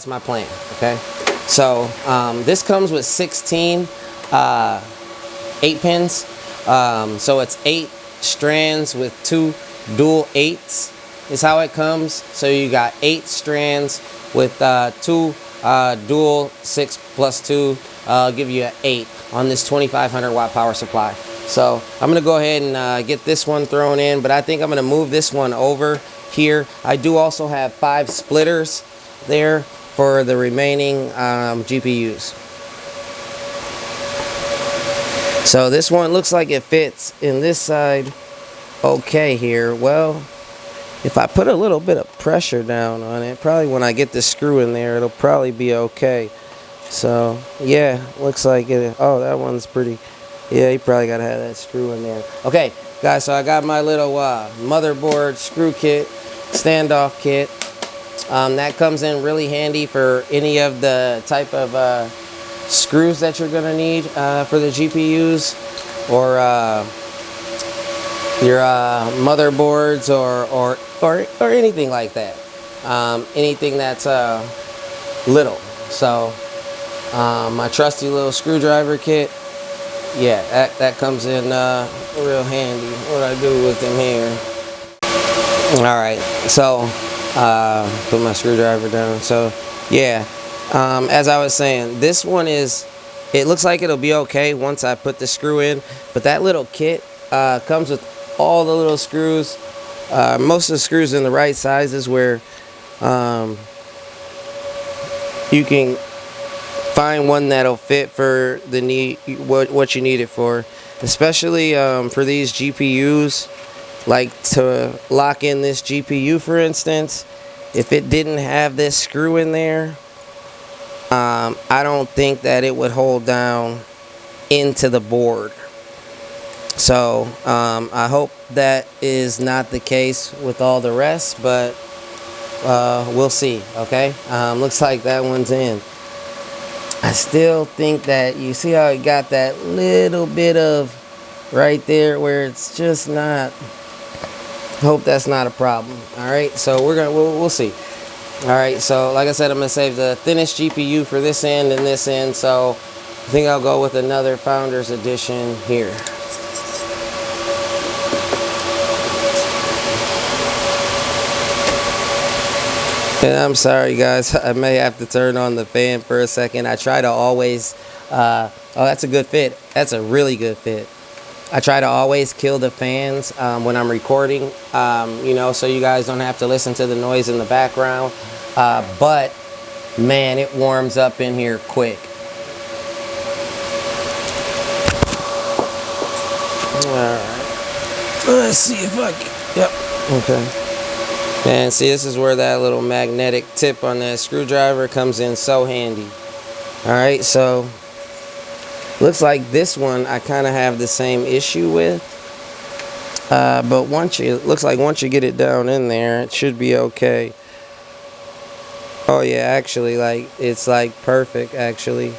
that's my plan. Okay, so this comes with 16 8 pins, so it's 8 strands with 2 dual 8s is how it comes. So you got 8 strands with 2 dual 6 plus 2, give you an 8 on this 2500 watt power supply. So I'm gonna go ahead and get this one thrown in, but I think I'm gonna move this one over here. I do also have 5 splitters there for the remaining GPUs. So this one looks like it fits in this side okay here. Well, if I put a little bit of pressure down on it, probably when I get this screw in there, it'll probably be okay. So yeah, looks like it. Oh, that one's pretty. Yeah, you probably gotta have that screw in there. Okay, guys, so I got my little motherboard screw kit, standoff kit. That comes in really handy for any of the type of screws that you're gonna need for the GPUs, or your motherboards, or anything like that. Anything that's little. So my trusty little screwdriver kit, yeah, that comes in real handy. What I do with them here. All right, so put my screwdriver down. So yeah, as I was saying, this one it looks like it'll be okay once I put the screw in, but that little kit comes with all the little screws. Most of the screws in the right sizes where you can find one that'll fit for the need, what you need it for, especially for these GPUs. Like to lock in this GPU, for instance, if it didn't have this screw in there, I don't think that it would hold down into the board. So I hope that is not the case with all the rest, but we'll see. Okay, looks like that one's in. I still think that you see how it got that little bit of right there where it's just not. Hope that's not a problem. All right, so we'll see. All right, so like I said, I'm gonna save the thinnest GPU for this end and this end, so I think I'll go with another Founders Edition here. And I'm sorry guys, I may have to turn on the fan for a second. I try to always oh, that's a good fit. That's a really good fit. I try to always kill the fans when I'm recording, you know, so you guys don't have to listen to the noise in the background. But man, it warms up in here quick. All right, let's see if I can. Yep. Okay. And see, this is where that little magnetic tip on that screwdriver comes in so handy. All right, so looks like this one I kind of have the same issue with, but looks like once you get it down in there, it should be okay. Oh yeah, actually, like it's like perfect actually.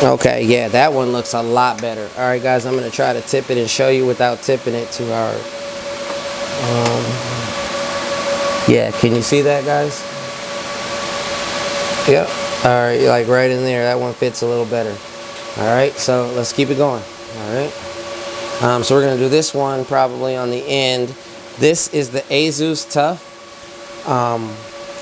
Okay, yeah, that one looks a lot better. All right, guys, I'm gonna try to tip it and show you without tipping it too hard. Yeah, can you see that, guys? Yep. All right, like right in there. That one fits a little better. All right, so let's keep it going. All right. So we're gonna do this one probably on the end. This is the Asus Tough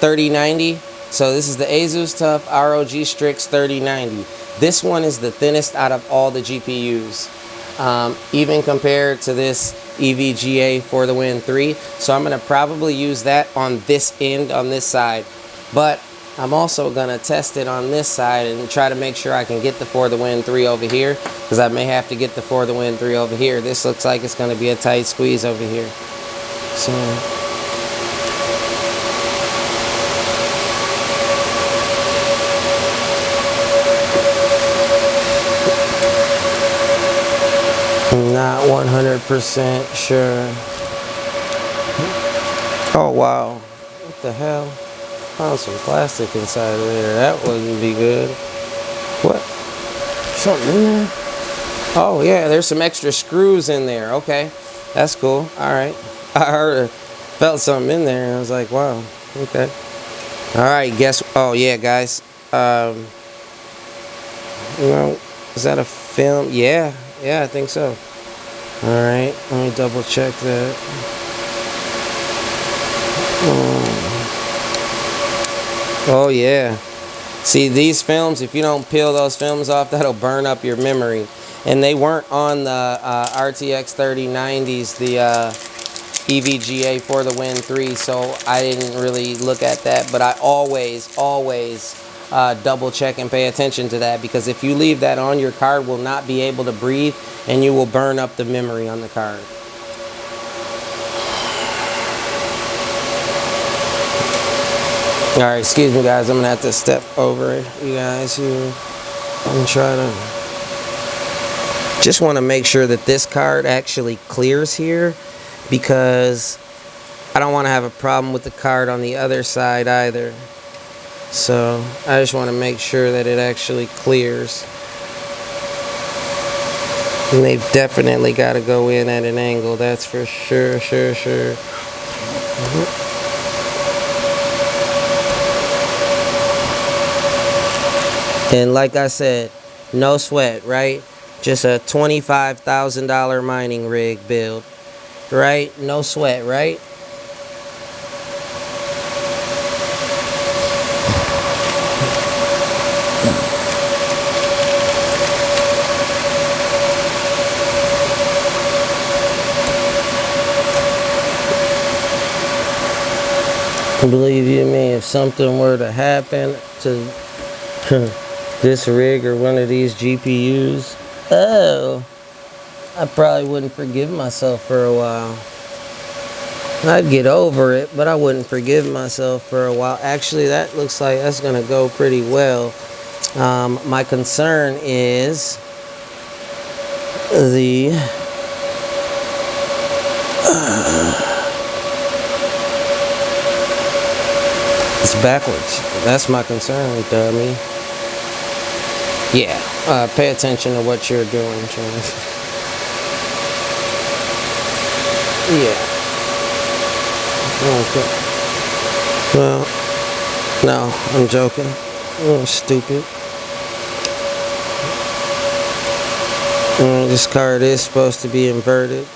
3090. So this is the Asus Tough ROG Strix 3090. This one is the thinnest out of all the GPUs, even compared to this EVGA for the Win 3. So I'm going to probably use that on this end, on this side. But I'm also going to test it on this side and try to make sure I can get the For the Win 3 over here, because I may have to get the For the Win 3 over here. This looks like it's going to be a tight squeeze over here. So I'm not 100% sure. Oh wow, what the hell? Found some plastic inside of there. That wouldn't be good. What? Something in there? Oh yeah, there's some extra screws in there. Okay. That's cool. All right. I heard, felt something in there, and I was like, wow. Okay. All right. Guess. Oh yeah, guys. You know, is that a film? Yeah. Yeah, I think so. All right. Let me double check that. Oh yeah. See, these films, if you don't peel those films off, that'll burn up your memory. And they weren't on the RTX 3090s, the EVGA for the Win 3, so I didn't really look at that. But I always double check and pay attention to that, because if you leave that on, your card will not be able to breathe and you will burn up the memory on the card. Alright, excuse me guys, I'm gonna have to step over you guys here and try to just want to make sure that this card actually clears here, because I don't want to have a problem with the card on the other side either. So I just want to make sure that it actually clears. And they've definitely got to go in at an angle, that's for sure, sure. And like I said, no sweat, right? Just a $25,000 mining rig build, right? No sweat, right? Believe you me, if something were to happen to this rig or one of these GPUs, oh, I probably wouldn't forgive myself for a while. I'd get over it, but I wouldn't forgive myself for a while. Actually, that looks like that's gonna go pretty well. My concern is the it's backwards. That's my concern, dummy. Yeah, pay attention to what you're doing, John. Yeah. Okay. Well, no, I'm joking. Oh, stupid. This card is supposed to be inverted.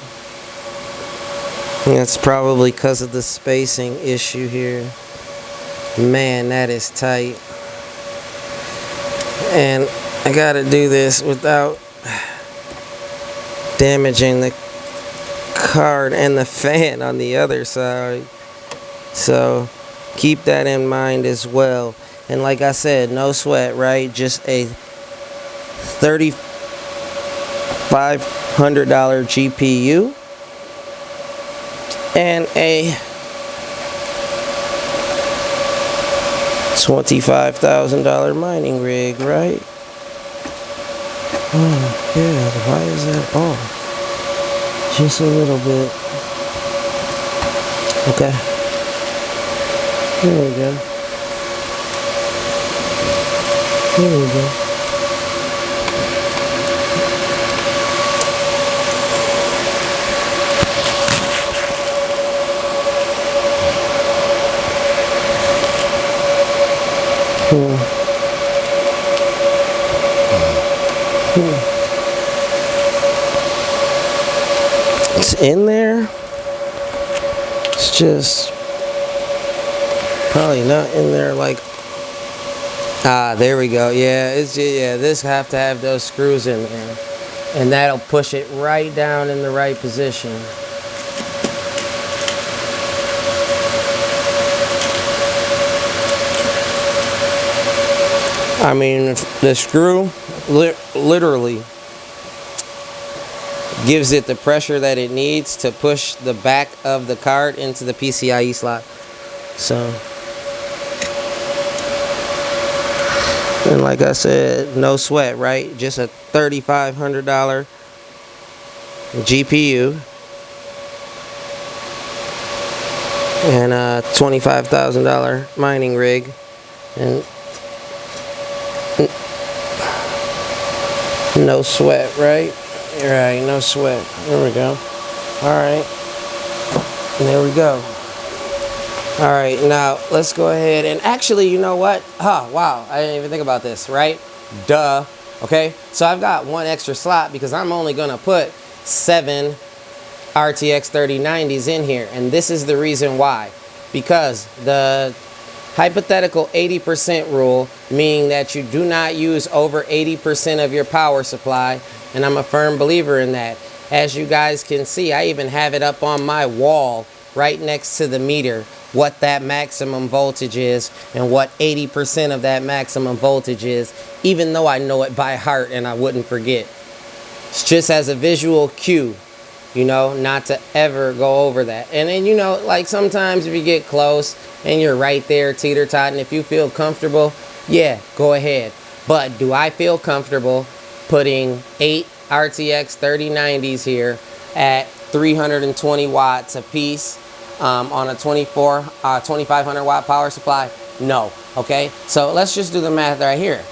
And that's probably because of the spacing issue here. Man, that is tight. And I gotta do this without damaging the card and the fan on the other side. So keep that in mind as well. And like I said, no sweat, right? Just a $3,500 GPU and a $25,000 mining rig, right? Oh, yeah, why is that off? Just a little bit. Okay. Here we go. Here we go. It's in there. It's just probably not in there like. Ah, there we go. Yeah, it's just, yeah. This have to have those screws in there, and that'll push it right down in the right position. I mean, the screw literally gives it the pressure that it needs to push the back of the card into the PCIe slot. So, and like I said, no sweat, right? Just a $3,500 GPU and a $25,000 mining rig, and no sweat, right? Right, no sweat. There we go. All right, and there we go. All right, now let's go ahead and actually, you know what? Oh, wow, I didn't even think about this, right? Duh. Okay, so I've got one extra slot because I'm only gonna put 7 RTX 3090s in here, and this is the reason why. Because the hypothetical 80% rule, meaning that you do not use over 80% of your power supply, and I'm a firm believer in that. As you guys can see, I even have it up on my wall right next to the meter, what that maximum voltage is and what 80% of that maximum voltage is, even though I know it by heart and I wouldn't forget. It's just as a visual cue, you know, not to ever go over that. And then, you know, like sometimes if you get close and you're right there teeter-totting, if you feel comfortable, yeah, go ahead. But do I feel comfortable putting 8 RTX 3090s here at 320 watts a piece on a 2500 watt power supply? No. Okay, so let's just do the math right here.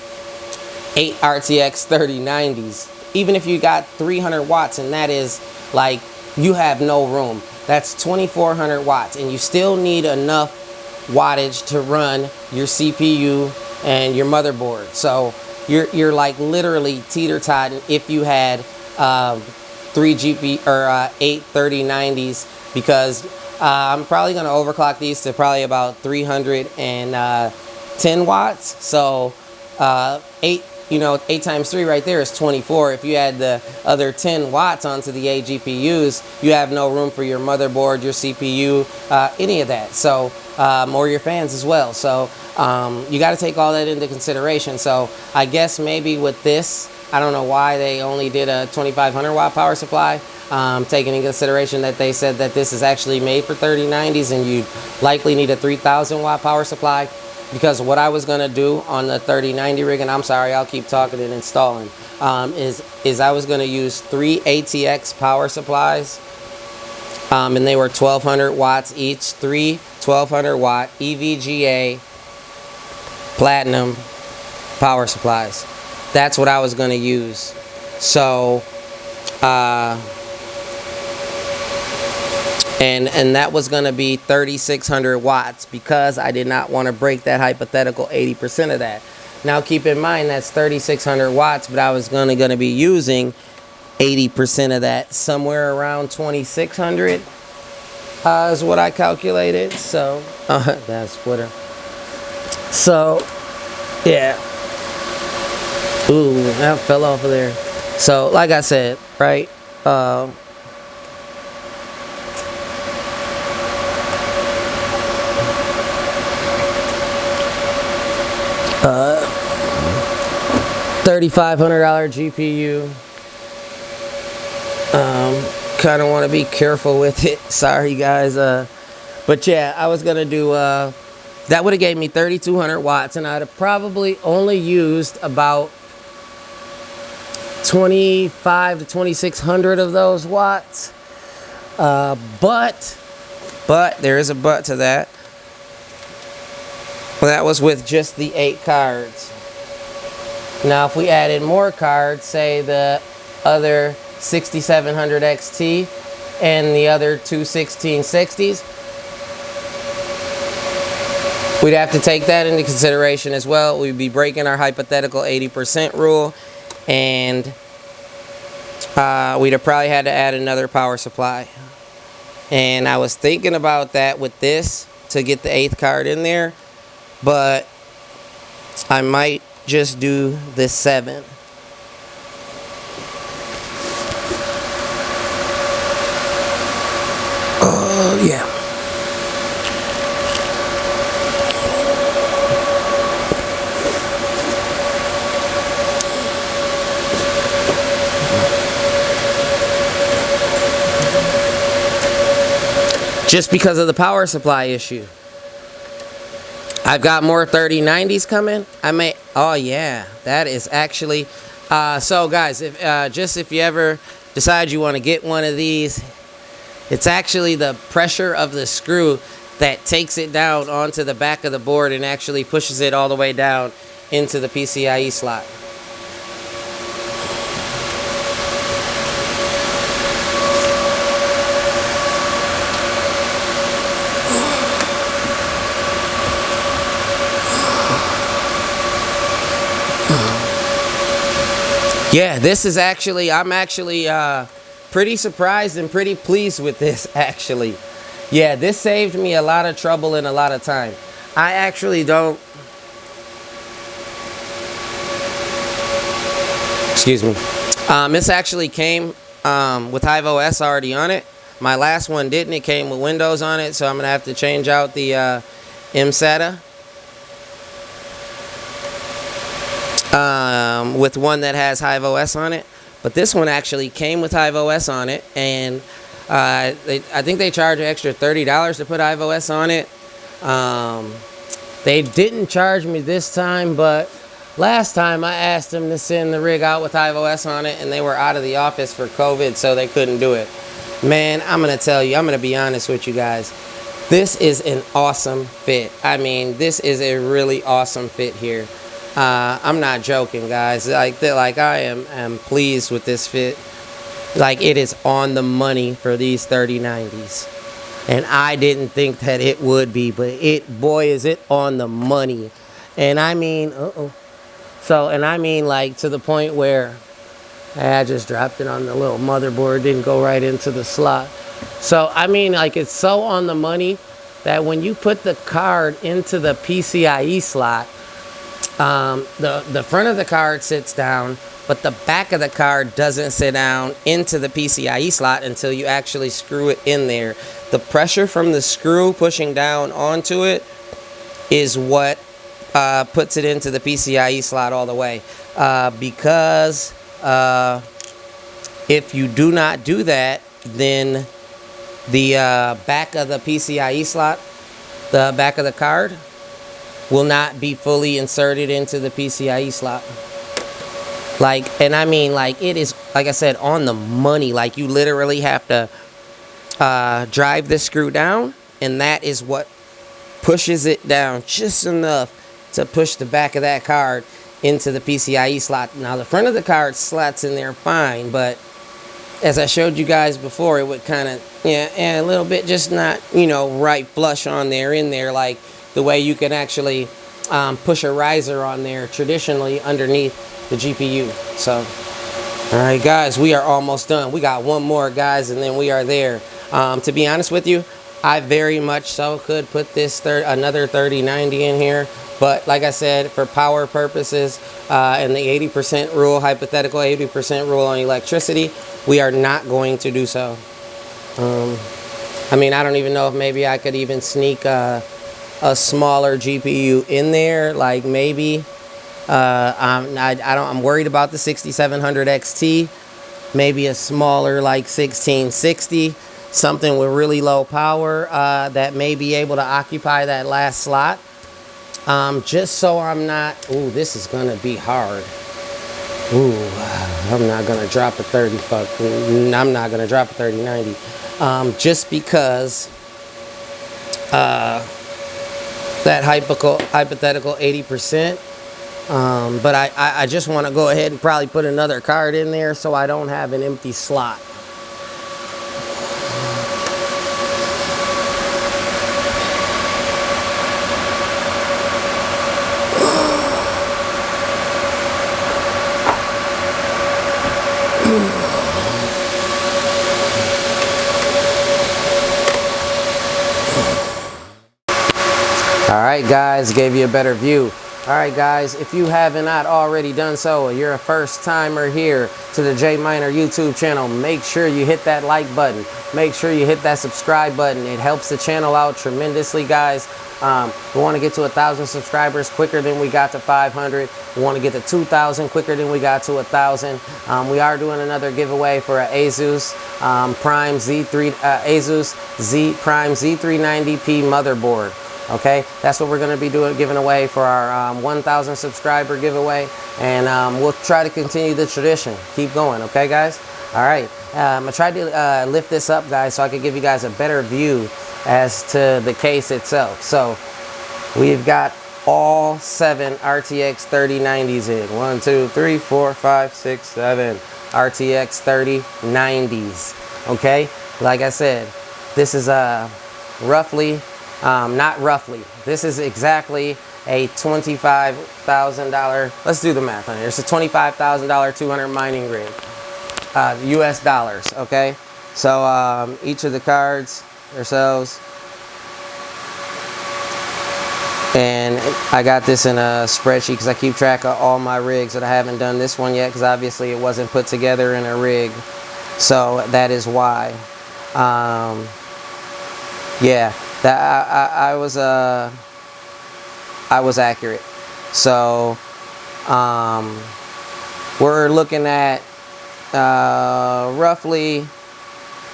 8 RTX 3090s, even if you got 300 watts, and that is like, you have no room. That's 2400 watts, and you still need enough wattage to run your CPU and your motherboard. So you're like literally teeter-totting if you had 8 3090s, because I'm probably going to overclock these to probably about 310 watts. So 8 times 3 right there is 24. If you add the other 10 watts onto the 8 GPUs, you have no room for your motherboard, your CPU, any of that. So, or your fans as well. So you got to take all that into consideration. So I guess maybe with this, I don't know why they only did a 2500 watt power supply, taking in consideration that they said that this is actually made for 3090s and you likely need a 3000 watt power supply. Because what I was going to do on the 3090 rig, and I'm sorry, I'll keep talking and installing, is I was going to use 3 ATX power supplies, and they were 1200 watts each, 3 1200 watt EVGA platinum power supplies. That's what I was going to use. So, and that was going to be 3600 watts because I did not want to break that hypothetical 80% of that. Now keep in mind that's 3600 watts, but I was going to be using 80% of that, somewhere around 2600 is what I calculated. So that's Twitter. So yeah. Ooh, that fell off of there. So like I said, right, 3,500 GPU. Kind of want to be careful with it. Sorry guys. But yeah, I was gonna do that would have gave me 3,200 watts, and I'd have probably only used about 25 to 2,600 of those watts. But there is a but to that. Well, that was with just the 8 cards. Now, if we added more cards, say the other 6700 XT and the other two 1660s, we'd have to take that into consideration as well. We'd be breaking our hypothetical 80% rule, and we'd have probably had to add another power supply. And I was thinking about that with this to get the 8th card in there, but I might just do the 7. Oh yeah. Just because of the power supply issue. I've got more 3090s coming. I may, oh yeah, that is actually, so guys, if you ever decide you want to get one of these, it's actually the pressure of the screw that takes it down onto the back of the board and actually pushes it all the way down into the PCIe slot. Yeah, this is actually, I'm actually pretty surprised and pretty pleased with this, actually. Yeah, this saved me a lot of trouble and a lot of time. I actually don't, excuse me. This actually came with Hive OS already on it. My last one didn't. It came with Windows on it, so I'm going to have to change out the MSATA with one that has Hive OS on it. But this one actually came with Hive OS on it, and I think they charge an extra $30 to put Hive OS on it. They didn't charge me this time, but last time I asked them to send the rig out with Hive OS on it, and they were out of the office for COVID, so they couldn't do it. Man, I'm going to tell you, I'm going to be honest with you guys. This is an awesome fit. I mean, this is a really awesome fit here. I'm not joking, guys. Like I am pleased with this fit. Like, it is on the money for these 3090s. And I didn't think that it would be, but boy, is it on the money. And I mean, and I mean, like, to the point where I just dropped it on the little motherboard, didn't go right into the slot. So, I mean, like, it's so on the money that when you put the card into the PCIe slot, the front of the card sits down, but the back of the card doesn't sit down into the PCIe slot until you actually screw it in there. The pressure from the screw pushing down onto it is what puts it into the PCIe slot all the way. Because if you do not do that, then the back of the PCIe slot, the back of the card, will not be fully inserted into the PCIe slot. Like, and I mean, like, it is, like I said, on the money. Like, you literally have to drive this screw down, and that is what pushes it down just enough to push the back of that card into the PCIe slot. Now, the front of the card slots in there fine, but as I showed you guys before, it would kind of, a little bit just not, right flush on there, in there, like the way you can actually push a riser on there traditionally underneath the GPU. So, all right, guys, we are almost done. We got one more, guys, and then we are there. To be honest with you, I very much so could put this another 3090 in here, but like I said, for power purposes and the 80% rule, hypothetical 80% rule on electricity, we are not going to do so. I mean, I don't even know if maybe I could even sneak a smaller GPU in there, like maybe. I'm worried about the 6700 XT, maybe a smaller like 1660, something with really low power that may be able to occupy that last slot. Just so I'm not, this is gonna be hard. I'm not gonna drop a 3090. Just because that hypothetical 80%. But I just want to go ahead and probably put another card in there so I don't have an empty slot. Alright, guys, gave you a better view. Alright, guys, if you have not already done so, or you're a first timer here to the J-Minerrr YouTube channel, make sure you hit that like button. Make sure you hit that subscribe button. It helps the channel out tremendously, guys. We want to get to 1,000 subscribers quicker than we got to 500. We want to get to 2,000 quicker than we got to 1,000. We are doing another giveaway for an Asus Prime Z390P motherboard. Okay, that's what we're going to be giving away for our 1,000 subscriber giveaway, and we'll try to continue the tradition. Keep going, okay, guys? All right, I'm going to try to lift this up, guys, so I can give you guys a better view as to the case itself. So we've got all 7 RTX 3090s in. 1, 2, 3, 4, 5, 6, 7 RTX 3090s. Okay, like I said, this is roughly Not roughly. This is exactly a $25,000. Let's do the math on here. It's a $25,000 200 mining rig, US dollars. Okay, so each of the cards themselves, and I got this in a spreadsheet because I keep track of all my rigs that I haven't done this one yet because obviously it wasn't put together in a rig, so that is why. Yeah, that I was accurate. So we're looking at roughly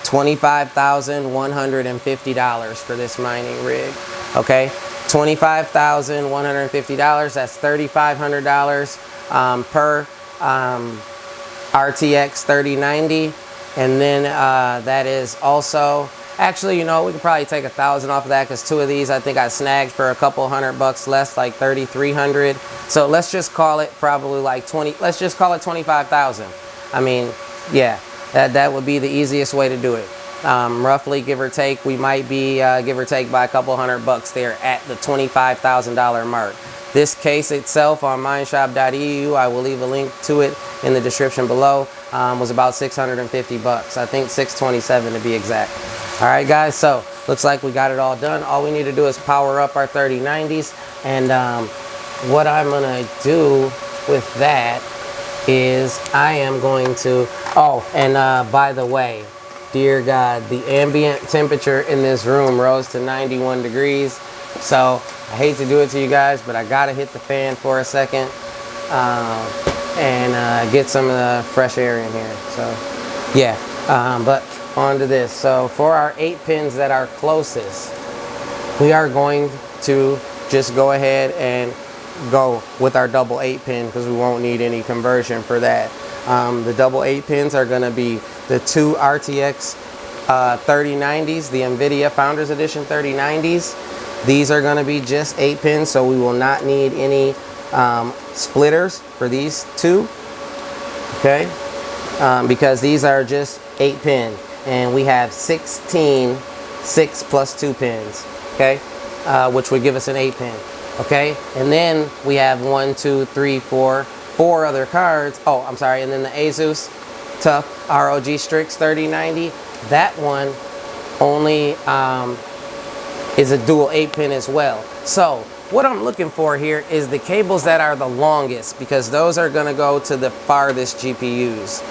$25,150 for this mining rig. Okay, $25,150. That's $3,500 per RTX 3090, and then that is also. Actually, you know, we could probably take $1,000 off of that because two of these I think I snagged for a couple $100 less, like $3,300. So let's just call it probably like 20. Let's just call it 25,000. I mean, yeah, that would be the easiest way to do it. Roughly, give or take, we might be give or take by a couple $100 there at the $25,000 mark. This case itself on mineshop.eu, I will leave a link to it in the description below, was about $650. I think $627 to be exact. All right, guys, so looks like we got it all done. All we need to do is power up our 3090s, and what I'm gonna do with that is I am going to, oh, and by the way, dear God, the ambient temperature in this room rose to 91 degrees. So I hate to do it to you guys, but I gotta hit the fan for a second and get some of the fresh air in here. So yeah, but on to this. So for our 8 pins that are closest, we are going to just go ahead and go with our double 8 pin because we won't need any conversion for that. The double 8 pins are going to be the 2 RTX 3090s, the NVIDIA Founders Edition 3090s. These are going to be just 8 pins, so we will not need any splitters for these two, okay? Because these are just 8 pin, and we have 16 6 plus 2 pins, okay? Which would give us an 8 pin, okay? And then we have 4 other cards. Oh, I'm sorry. And then the Asus TUF ROG Strix 3090. That one only is a dual 8 pin as well. So what I'm looking for here is the cables that are the longest, because those are going to go to the farthest GPUs.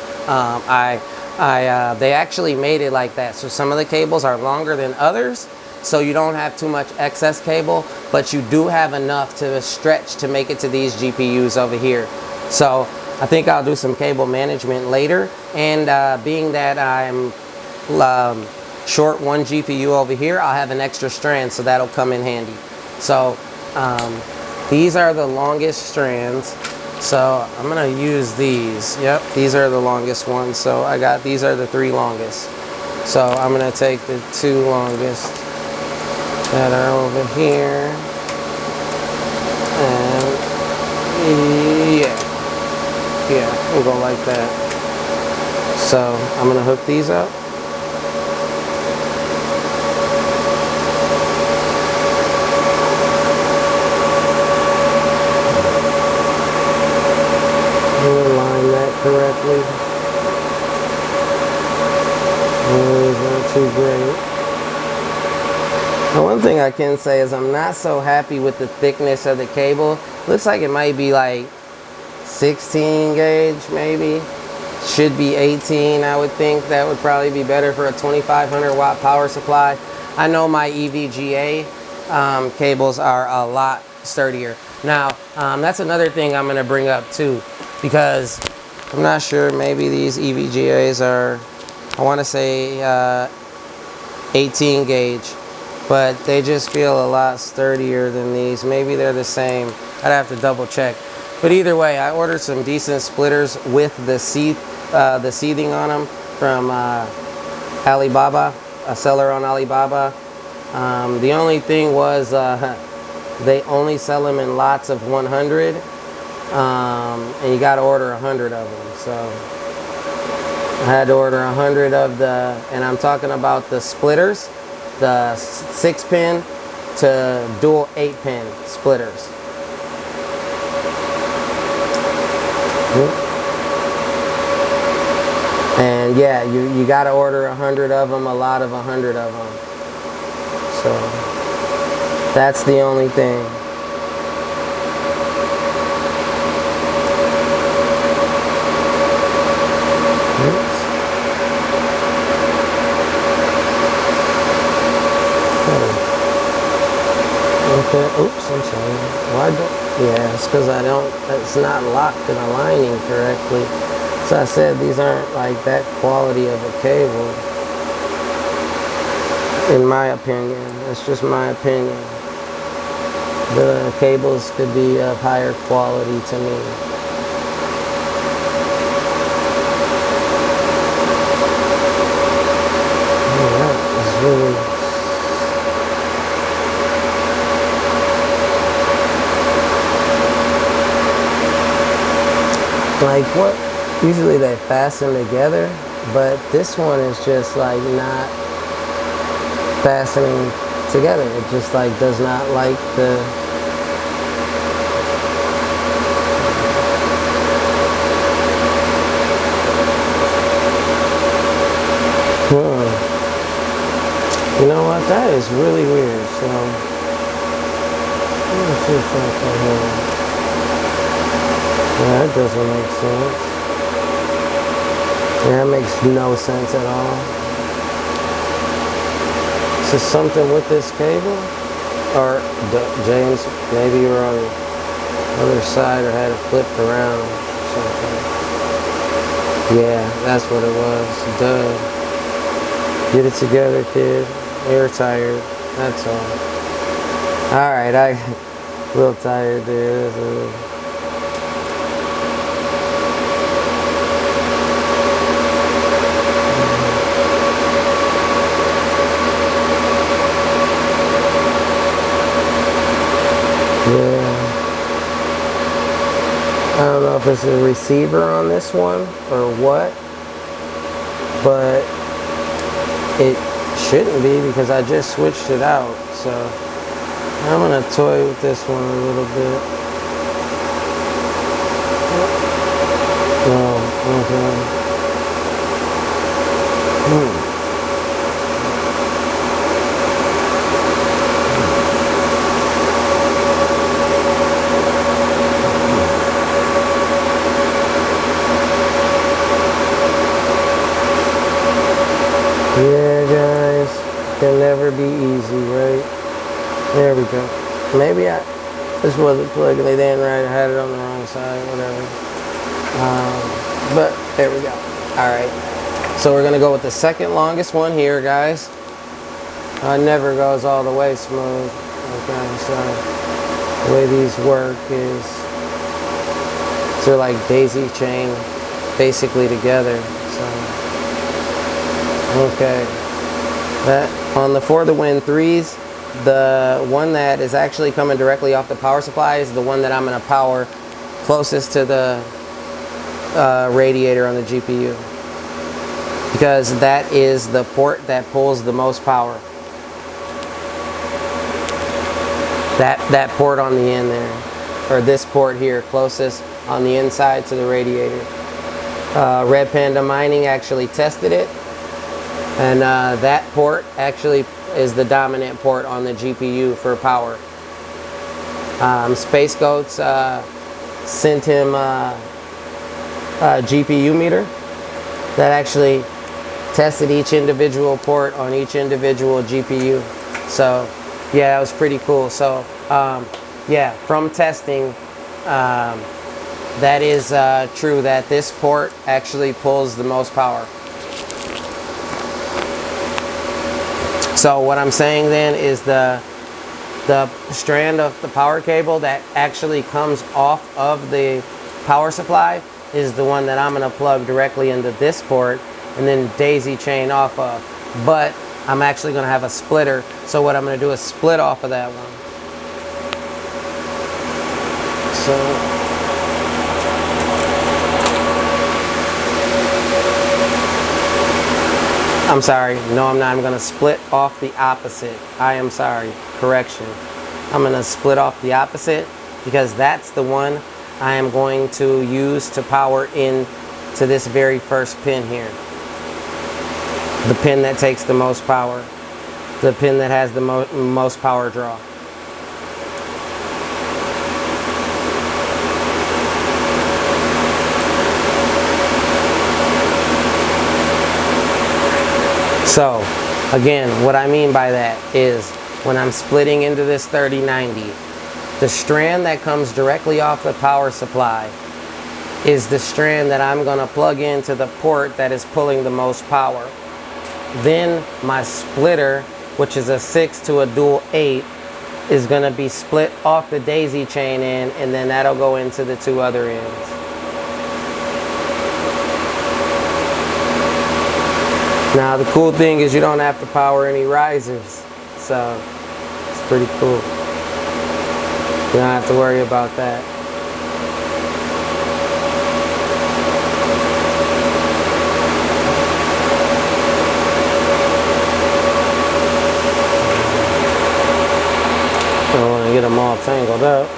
They actually made it like that. So some of the cables are longer than others, so you don't have too much excess cable, but you do have enough to stretch to make it to these GPUs over here. So I think I'll do some cable management later, and being that I'm short one GPU over here, I'll have an extra strand, so that'll come in handy. So these are the longest strands, so I'm gonna use these. Yep, these are the longest ones. So I got, these are the 3 longest. So I'm gonna take the 2 longest that are over here, and yeah, we'll go like that. So I'm gonna hook these up. Align that correctly. It's not too great. Now, one thing I can say is I'm not so happy with the thickness of the cable. Looks like it might be like 16 gauge, maybe. Should be 18, I would think. That would probably be better for a 2500 watt power supply. I know my EVGA cables are a lot sturdier. Now, that's another thing I'm going to bring up too, because I'm not sure, maybe these EVGAs are, I want to say 18 gauge, but they just feel a lot sturdier than these. Maybe they're the same. I'd have to double check. But either way, I ordered some decent splitters with the seathing on them from Alibaba, Celeron Alibaba. The only thing was they only sell them in lots of 100, and you got to order 100 of them. So I had to order 100 of the, and I'm talking about the splitters, the 6 pin to dual 8-pin splitters. And yeah, you got to order 100 of them, a lot of 100 of them. So that's the only thing. Oops. Okay. Oops, I'm sorry. Why don't? Yeah, it's because it's not locked and aligning correctly. So I said these aren't like that quality of a cable. In my opinion, that's just my opinion. The cables could be of higher quality to me. Oh, that is really... Like what? Usually they fasten together, but this one is just like not fastening together. It just like does not like the You know what? That is really weird. So let me see if I can yeah, that doesn't make sense. Yeah, that makes no sense at all. Is this something with this cable? Or, James, maybe you were on the other side or had it flipped around or something. Yeah, that's what it was. Duh. Get it together, kid. You're tired. That's all. Alright, I'm a little tired there. Yeah, I don't know if it's a receiver on this one or what, but it shouldn't be because I just switched it out. So I'm gonna toy with this one a little bit. Oh, okay. Yeah, guys, can never be easy, right? There we go. Maybe this wasn't plugging it in right. I had it on the wrong side, whatever. But there we go. All right. So we're gonna go with the second longest one here, guys. It never goes all the way smooth. Okay, so the way these work is they're like daisy chain, basically together. So. Okay, that on the For the Win 3s, the one that is actually coming directly off the power supply is the one that I'm going to power closest to the radiator on the GPU, because that is the port that pulls the most power. That port on the end there, or this port here closest on the inside to the radiator. Red Panda Mining actually tested it. And that port actually is the dominant port on the GPU for power. Space Goats sent him a GPU meter that actually tested each individual port on each individual GPU. So yeah, that was pretty cool. So yeah, from testing, that is true that this port actually pulls the most power. So what I'm saying then is the strand of the power cable that actually comes off of the power supply is the one that I'm going to plug directly into this port and then daisy chain off of. But I'm actually going to have a splitter. So what I'm going to do is split off of that one. So I'm sorry. No, I'm not. I'm going to split off the opposite. I am sorry. Correction. I'm going to split off the opposite because that's the one I am going to use to power in to this very first pin here. The pin that takes the most power. The pin that has the most power draw. So, again, what I mean by that is when I'm splitting into this 3090, the strand that comes directly off the power supply is the strand that I'm going to plug into the port that is pulling the most power. Then my splitter, which is a 6 to a dual 8, is going to be split off the daisy chain end, and then that'll go into the two other ends. Now the cool thing is you don't have to power any risers, so it's pretty cool. You don't have to worry about that. I don't want to get them all tangled up.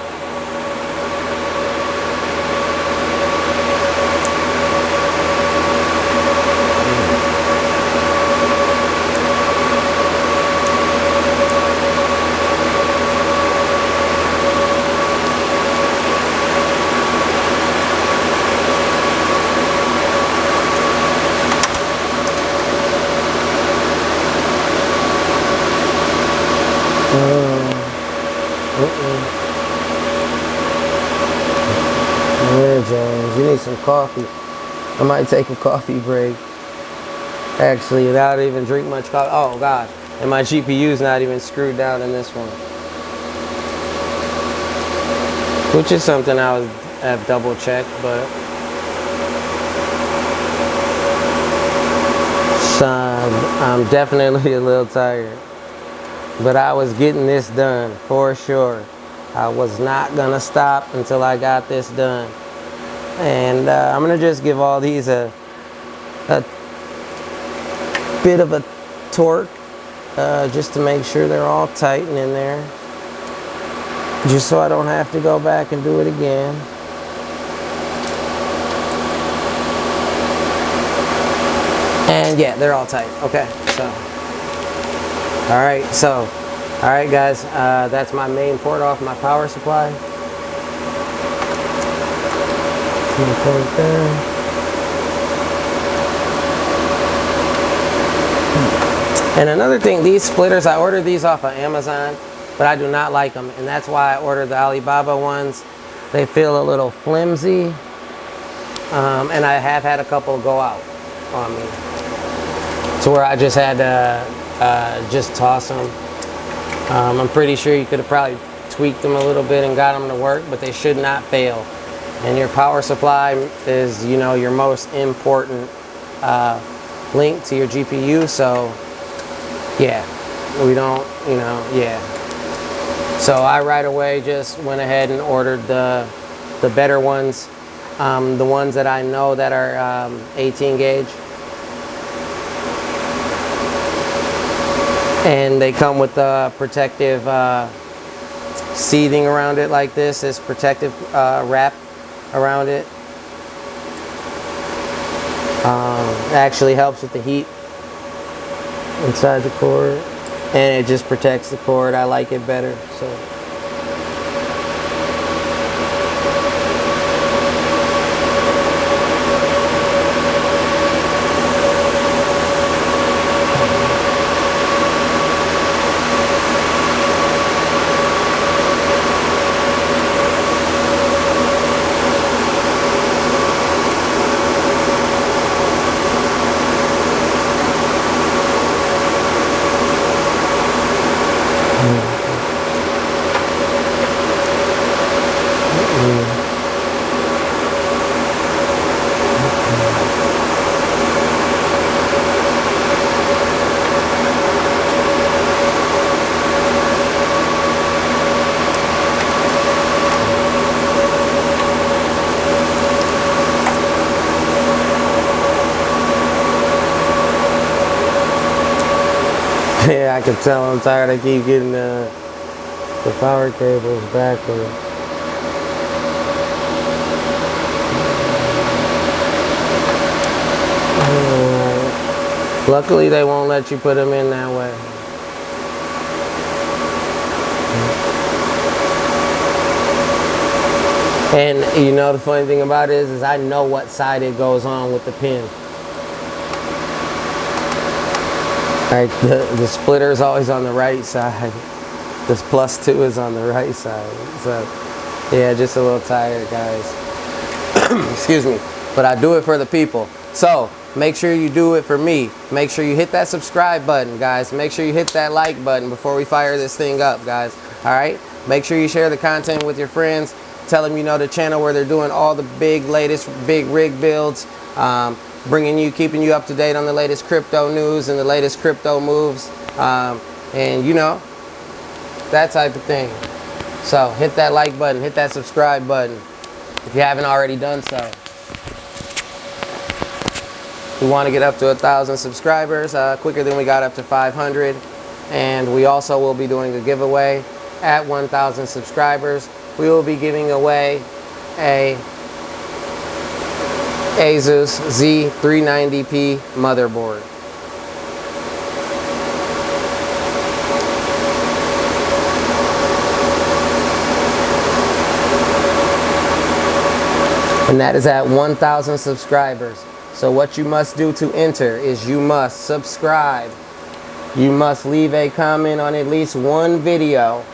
Yeah, James, you need some coffee. I might take a coffee break. Actually, I don't even drink much coffee. Oh, God. And my GPU's not even screwed down in this one. Which is something I would have double checked, but... So, I'm definitely a little tired. But I was getting this done, for sure. I was not going to stop until I got this done. And I'm going to just give all these a bit of a torque just to make sure they're all tight and in there. Just so I don't have to go back and do it again. And yeah, they're all tight. Okay, so. All right, guys, that's my main port off my power supply. There. And another thing, these splitters, I ordered these off of Amazon, but I do not like them, and that's why I ordered the Alibaba ones. They feel a little flimsy, and I have had a couple go out on me, to where I just had to just toss them. I'm pretty sure you could have probably tweaked them a little bit and got them to work, but they should not fail. And your power supply is, you know, your most important link to your GPU. So, yeah, we don't, you know, yeah. So I right away just went ahead and ordered the better ones, the ones that I know that are 18 gauge. And they come with the protective seating around it like this. This protective wrap around it. It actually helps with the heat inside the cord, and it just protects the cord. I like it better. So. Yeah, I can tell I'm tired. I keep getting the power cables backwards. Luckily, they won't let you put them in that way. And you know the funny thing about it is I know what side it goes on with the pin. Right, the splitter is always on the right side. This +2 is on the right side. So yeah, just a little tired, guys. Excuse me. But I do it for the people. So make sure you do it for me. Make sure you hit that subscribe button, guys. Make sure you hit that like button before we fire this thing up, guys. All right? Make sure you share the content with your friends. Tell them you know the channel where they're doing all the latest big rig builds. Keeping you up to date on the latest crypto news and the latest crypto moves. And you know, that type of thing. So hit that like button, hit that subscribe button if you haven't already done so. We want to get up to 1,000 subscribers quicker than we got up to 500. And we also will be doing a giveaway at 1,000 subscribers. We will be giving away a Asus Z390P motherboard. And that is at 1,000 subscribers. So what you must do to enter is you must subscribe. You must leave a comment on at least one video.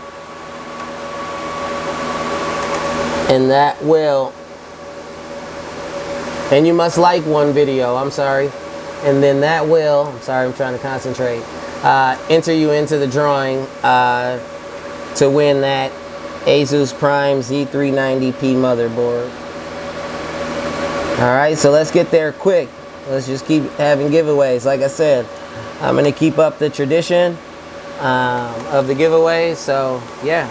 And that will, and you must like one video, I'm sorry. And then that will, I'm sorry, I'm trying to concentrate, enter you into the drawing to win that Asus Prime Z390P motherboard. Alright, so let's get there quick. Let's just keep having giveaways. Like I said, I'm going to keep up the tradition of the giveaways. So, yeah,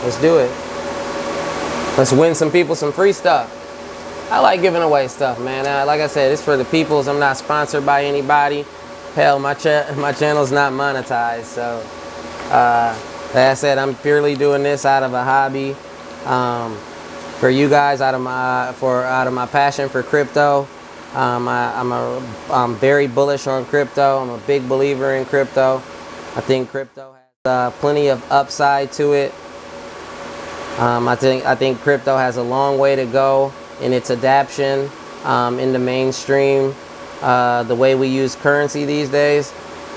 let's do it. Let's win some people some free stuff. I like giving away stuff, man. Like I said, it's for the peoples. I'm not sponsored by anybody. Hell, my channel's not monetized. So, like I said, I'm purely doing this out of a hobby. For you guys, out of my passion for crypto. I'm very bullish on crypto. I'm a big believer in crypto. I think crypto has plenty of upside to it. I think crypto has a long way to go in its adaptation in the mainstream. The way we use currency these days,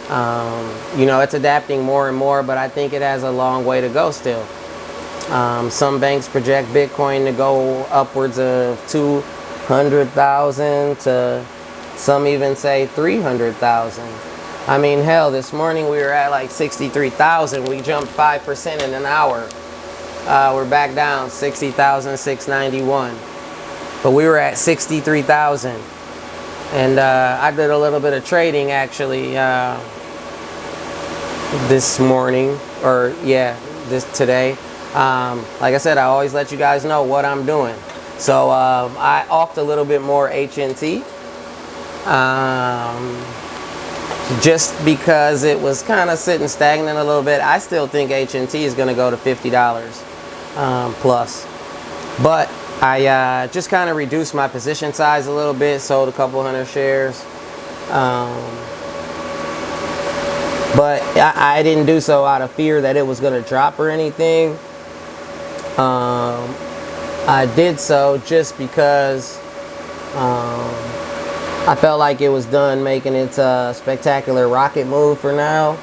you know, it's adapting more and more, but I think it has a long way to go still. Some banks project Bitcoin to go upwards of 200,000 to some even say 300,000. I mean, hell, this morning we were at like 63,000. We jumped 5% in an hour. We're back down 60,691. But we were at 63,000. And I did a little bit of trading actually this morning, or yeah, today. Like I said, I always let you guys know what I'm doing. So I offed a little bit more HNT. Just because it was kind of sitting stagnant a little bit. I still think HNT is going to go to $50 plus. But I just kind of reduced my position size a little bit, sold a couple hundred shares. But I didn't do so out of fear that it was going to drop or anything. I did so just because I felt like it was done making its spectacular rocket move for now.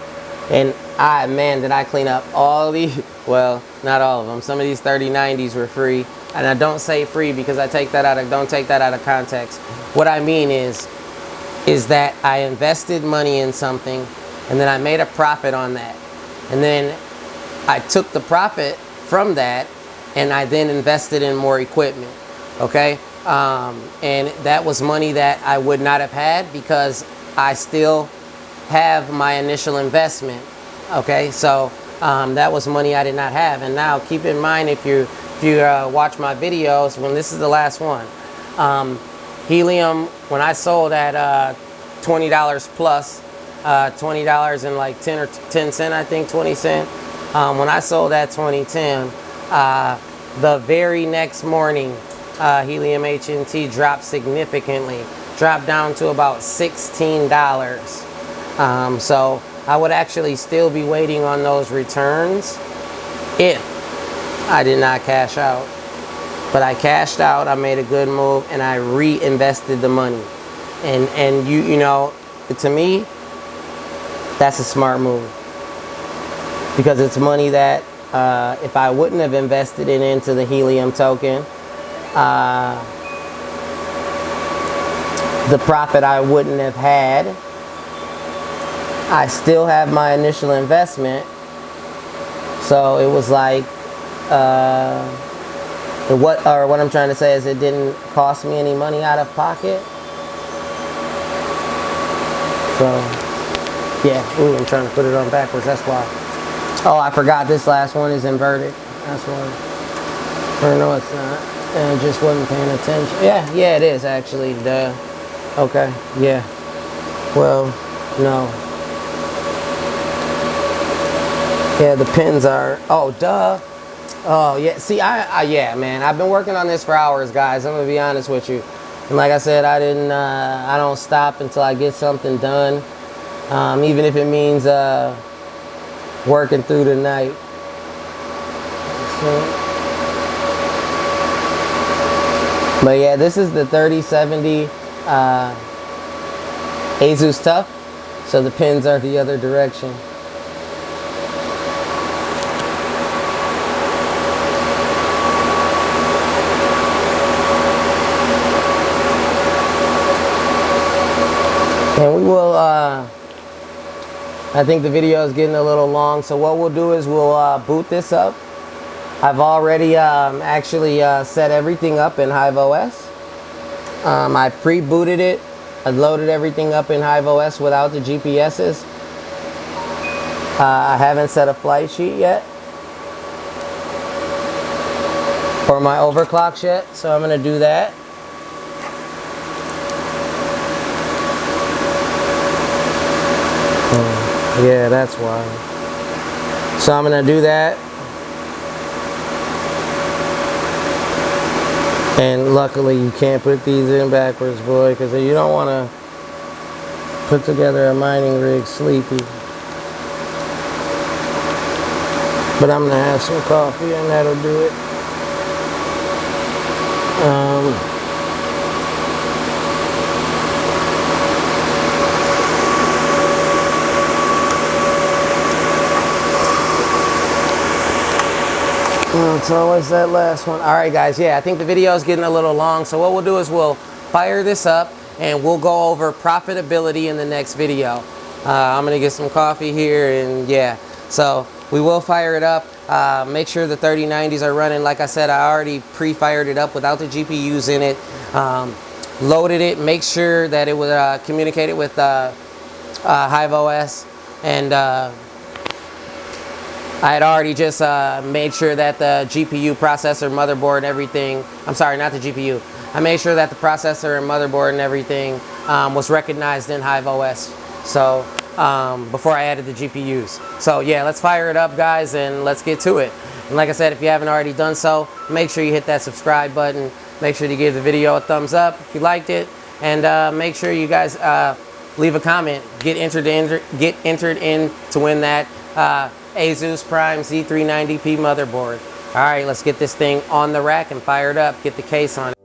And man, did I clean up all these, well, not all of them. Some of these 3090s were free. And I don't say free because don't take that out of context. What I mean is that I invested money in something and then I made a profit on that. And then I took the profit from that and I then invested in more equipment, okay? And that was money that I would not have had because I still have my initial investment, okay? So that was money I did not have. And now keep in mind, if you watch my videos, when this is the last one, Helium, when I sold at $20 plus, $20 and like 10 or 10 cent, I think 20 cent. When I sold that 2010, the very next morning, helium HNT dropped significantly, dropped down to about $16. So I would actually still be waiting on those returns if I did not cash out. But I cashed out, I made a good move, and I reinvested the money. And you know, to me, that's a smart move. Because it's money that if I wouldn't have invested it into the helium token, the profit I wouldn't have had. I still have my initial investment. So it was like, what I'm trying to say is it didn't cost me any money out of pocket. So, yeah, ooh, I'm trying to put it on backwards, that's why. Oh, I forgot this last one is inverted. That's why. Or no, it's not. And I just wasn't paying attention. Yeah, it is actually. Duh. Okay, yeah. Well, no. Yeah, the pins are, oh, duh. Oh, yeah, see, yeah, man, I've been working on this for hours, guys. I'm gonna be honest with you. And like I said, I don't stop until I get something done. Even if it means working through the night. But yeah, this is the 3070 Asus Tough. So the pins are the other direction. And we will, I think the video is getting a little long, so what we'll do is we'll boot this up. I've already actually set everything up in Hive OS. I pre-booted it. I loaded everything up in Hive OS without the GPSs. I haven't set a flight sheet yet or my overclocks yet, so I'm going to do that. Yeah, that's why. So I'm gonna do that. And luckily you can't put these in backwards, boy, because you don't want to put together a mining rig sleepy. But I'm gonna have some coffee and that'll do it. It's always that last one. All right, guys. Yeah, I think the video is getting a little long. So what we'll do is we'll fire this up and we'll go over profitability in the next video. I'm going to get some coffee here and yeah. So we will fire it up. Make sure the 3090s are running. Like I said, I already pre-fired it up without the GPUs in it. Loaded it. Make sure that it was communicated with Hive OS. And I had already just made sure that the GPU, processor, motherboard, and everything, I'm sorry, not the GPU. I made sure that the processor and motherboard and everything was recognized in Hive OS. So before I added the GPUs. So yeah, let's fire it up, guys, and let's get to it. And like I said, if you haven't already done so, make sure you hit that subscribe button. Make sure to give the video a thumbs up if you liked it. And make sure you guys leave a comment. Get entered in to win that Asus Prime Z390P motherboard. All right, let's get this thing on the rack and fire it up. Get the case on it.